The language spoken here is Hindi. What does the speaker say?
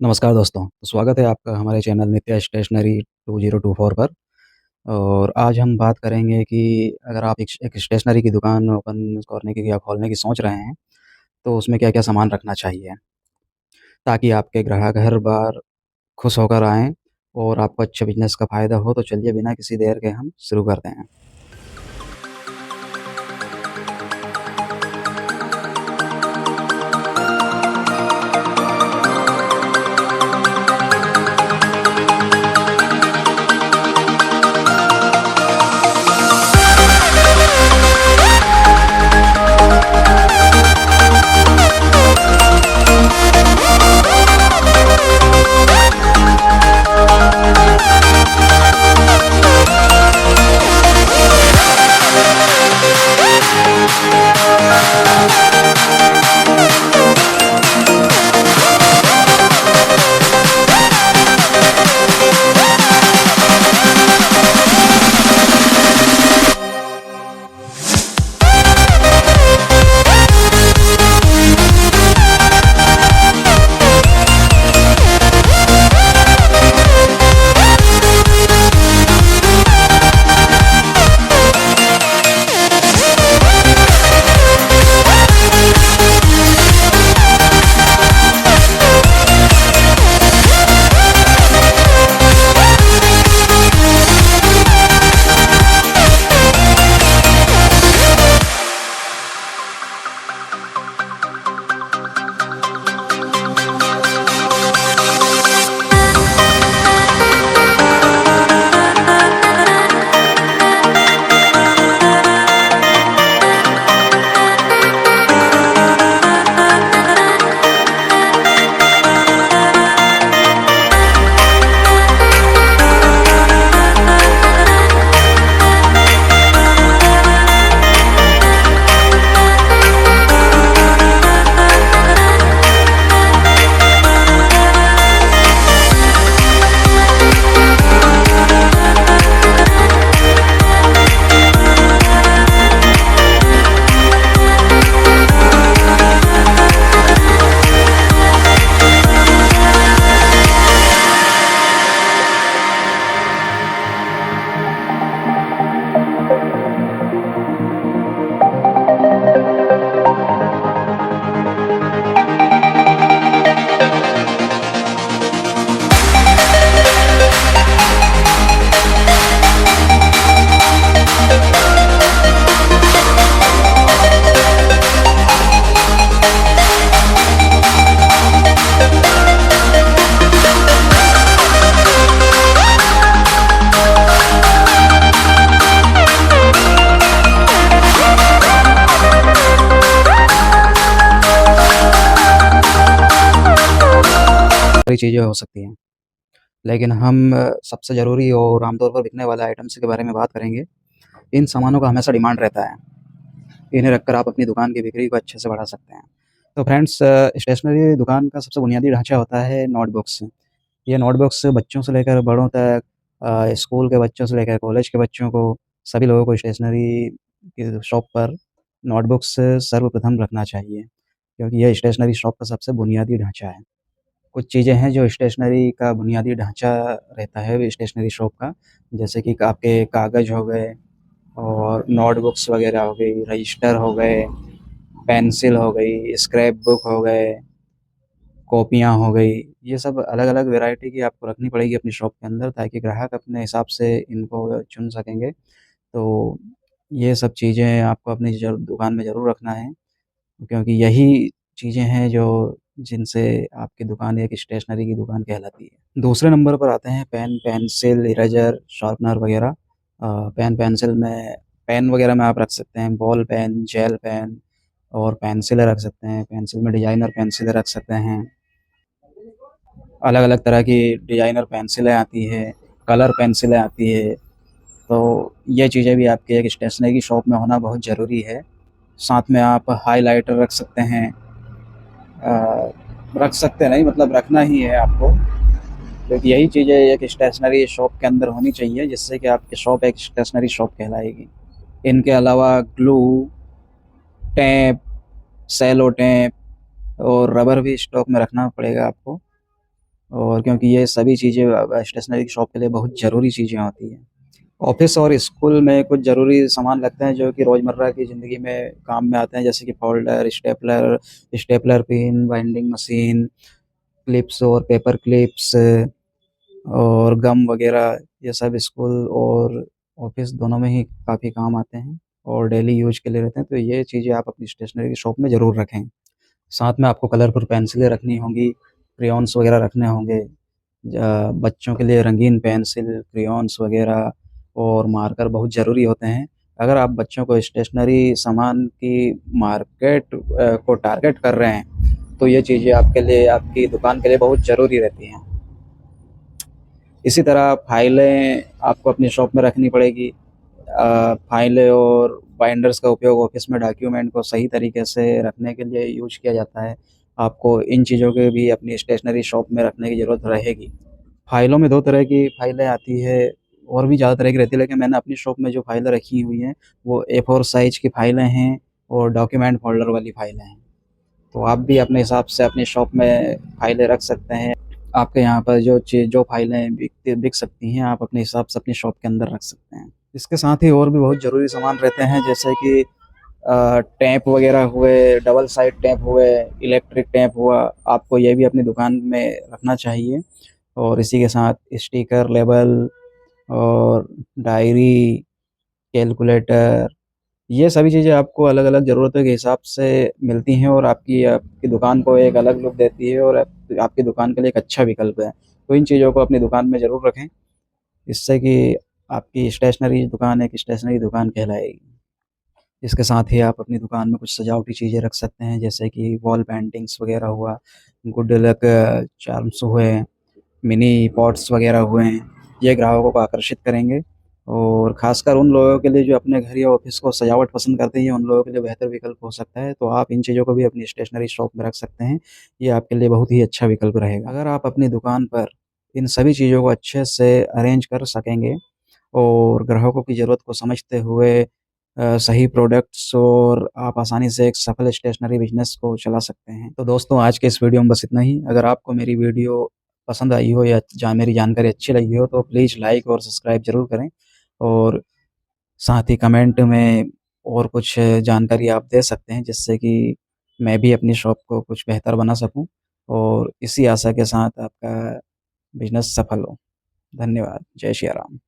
नमस्कार दोस्तों, तो स्वागत है आपका हमारे चैनल नित्या स्टेशनरी 2024 पर। और आज हम बात करेंगे कि अगर आप एक स्टेशनरी की दुकान ओपन करने की या खोलने की सोच रहे हैं, तो उसमें क्या-क्या सामान रखना चाहिए, ताकि आपके ग्राहक हर बार खुश होकर आएँ और आपको अच्छे बिज़नेस का फ़ायदा हो। तो चलिए बिना किसी देर के हम शुरू करते हैं। सारी चीज़ें हो सकती हैं, लेकिन हम सबसे ज़रूरी और आमतौर पर बिकने वाले आइटम्स के बारे में बात करेंगे। इन सामानों का हमेशा डिमांड रहता है। इन्हें रखकर आप अपनी दुकान की बिक्री को अच्छे से बढ़ा सकते हैं। तो फ्रेंड्स, स्टेशनरी दुकान का सबसे बुनियादी ढाँचा होता है नोटबुक्स। ये नोटबुक्स बच्चों से लेकर बड़ों तक, स्कूल के बच्चों से लेकर कॉलेज के बच्चों को, सभी लोगों को स्टेशनरी की शॉप पर नोटबुक्स सर्वप्रथम रखना चाहिए, क्योंकि यह स्टेशनरी शॉप का सबसे बुनियादी ढाँचा है। कुछ चीज़ें हैं जो स्टेशनरी का बुनियादी ढाँचा रहता है स्टेशनरी शॉप का, जैसे कि आपके कागज़ हो गए और नोटबुक्स वगैरह हो गई, रजिस्टर हो गए, पेंसिल हो गई, स्क्रैप बुक हो गए, कॉपियाँ हो गई। ये सब अलग-अलग वैरायटी की आपको रखनी पड़ेगी अपनी शॉप के अंदर, ताकि ग्राहक अपने हिसाब से इनको चुन सकेंगे। तो ये सब चीज़ें आपको अपनी दुकान में ज़रूर रखना है, क्योंकि यही चीज़ें हैं जो जिनसे आपकी दुकान एक स्टेशनरी की दुकान कहलाती है। दूसरे नंबर पर आते हैं पेन, पेंसिल, इरेज़र, शार्पनर वगैरह। पेन, पेंसिल में पेन वगैरह में आप रख सकते हैं बॉल पेन, जेल पेन और पेंसिलें रख सकते हैं। पेंसिल में डिज़ाइनर पेंसिलें रख सकते हैं। अलग-अलग तरह की डिज़ाइनर पेंसिलें आती हैं, कलर पेंसिलें आती है। तो ये चीज़ें भी आपकी एक स्टेशनरी की शॉप में होना बहुत ज़रूरी है। साथ में आप हाइलाइटर रख सकते हैं। रख सकते नहीं, मतलब रखना ही है आपको, क्योंकि यही चीज़ें एक स्टेशनरी शॉप के अंदर होनी चाहिए, जिससे कि आपकी शॉप एक स्टेशनरी शॉप कहलाएगी। इनके अलावा ग्लू, टेप, सेलो टेप और रबर भी स्टॉक में रखना पड़ेगा आपको, और क्योंकि ये सभी चीज़ें स्टेशनरी की शॉप के लिए बहुत ज़रूरी चीज़ें होती हैं। ऑफिस और स्कूल में कुछ ज़रूरी सामान लगते हैं जो कि रोज़मर्रा की ज़िंदगी में काम में आते हैं, जैसे कि folder, stapler, stapler pin, binding machine, clips और पेपर क्लिप्स और गम वगैरह। ये सब स्कूल और ऑफिस दोनों में ही काफ़ी काम आते हैं और डेली यूज़ के लिए रहते हैं, तो ये चीज़ें आप अपनी स्टेशनरी की शॉप में ज़रूर रखें। साथ में आपको कलरफुल पेंसिलें रखनी होंगी, क्रेयॉन्स वगैरह रखने होंगे। बच्चों के लिए रंगीन पेंसिल, क्रेयॉन्स वगैरह और मार्कर बहुत ज़रूरी होते हैं। अगर आप बच्चों को स्टेशनरी सामान की मार्केट को टारगेट कर रहे हैं, तो ये चीज़ें आपके लिए, आपकी दुकान के लिए बहुत ज़रूरी रहती हैं। इसी तरह फाइलें आपको अपनी शॉप में रखनी पड़ेगी। फाइलें और बाइंडर्स का उपयोग ऑफिस में डॉक्यूमेंट को सही तरीके से रखने के लिए यूज किया जाता है। आपको इन चीज़ों के भी अपनी स्टेशनरी शॉप में रखने की ज़रूरत रहेगी। फाइलों में 2 तरह की फाइलें आती है, और भी ज़्यादा तरह की रहती है, लेकिन मैंने अपनी शॉप में जो फाइलें रखी हुई हैं, वो A4 साइज़ की फाइलें हैं और डॉक्यूमेंट फ़ोल्डर वाली फाइलें हैं। तो आप भी अपने हिसाब से अपनी शॉप में फाइलें रख सकते हैं। आपके यहाँ पर जो फाइलें बिक सकती हैं, आप अपने हिसाब से अपनी शॉप के अंदर रख सकते हैं। इसके साथ ही और भी बहुत ज़रूरी सामान रहते हैं, जैसे कि टेप वगैरह हुए, डबल साइड टेप हुए, इलेक्ट्रिक टेप हुआ, आपको ये भी अपनी दुकान में रखना चाहिए। और इसी के साथ स्टिकर, लेबल और डायरी, कैलकुलेटर, ये सभी चीज़ें आपको अलग-अलग ज़रूरतों के हिसाब से मिलती हैं और आपकी आपकी दुकान को एक अलग लुक देती है और आपकी दुकान के लिए एक अच्छा विकल्प है। तो इन चीज़ों को अपनी दुकान में ज़रूर रखें, इससे कि आपकी स्टेशनरी दुकान एक स्टेशनरी दुकान कहलाएगी। इसके साथ ही आप अपनी दुकान में कुछ सजावटी चीज़ें रख सकते हैं, जैसे कि वॉल पेंटिंग्स वगैरह हुआ, गुड लक चार्म्स हुए, मिनी पॉट्स वगैरह हुए हैं। ये ग्राहकों को आकर्षित करेंगे और ख़ासकर उन लोगों के लिए जो अपने घर या ऑफ़िस को सजावट पसंद करते हैं, उन लोगों के लिए बेहतर विकल्प हो सकता है। तो आप इन चीज़ों को भी अपनी स्टेशनरी शॉप में रख सकते हैं। ये आपके लिए बहुत ही अच्छा विकल्प रहेगा। अगर आप अपनी दुकान पर इन सभी चीज़ों को अच्छे से अरेंज कर सकेंगे और ग्राहकों की ज़रूरत को समझते हुए सही प्रोडक्ट्स, और आप आसानी से एक सफल स्टेशनरी बिज़नेस को चला सकते हैं। तो दोस्तों, आज के इस वीडियो में बस इतना ही। अगर आपको मेरी वीडियो पसंद आई हो या मेरी जानकारी अच्छी लगी हो, तो प्लीज़ लाइक और सब्सक्राइब ज़रूर करें, और साथ ही कमेंट में और कुछ जानकारी आप दे सकते हैं, जिससे कि मैं भी अपनी शॉप को कुछ बेहतर बना सकूँ, और इसी आशा के साथ आपका बिज़नेस सफल हो। धन्यवाद। जय श्री राम।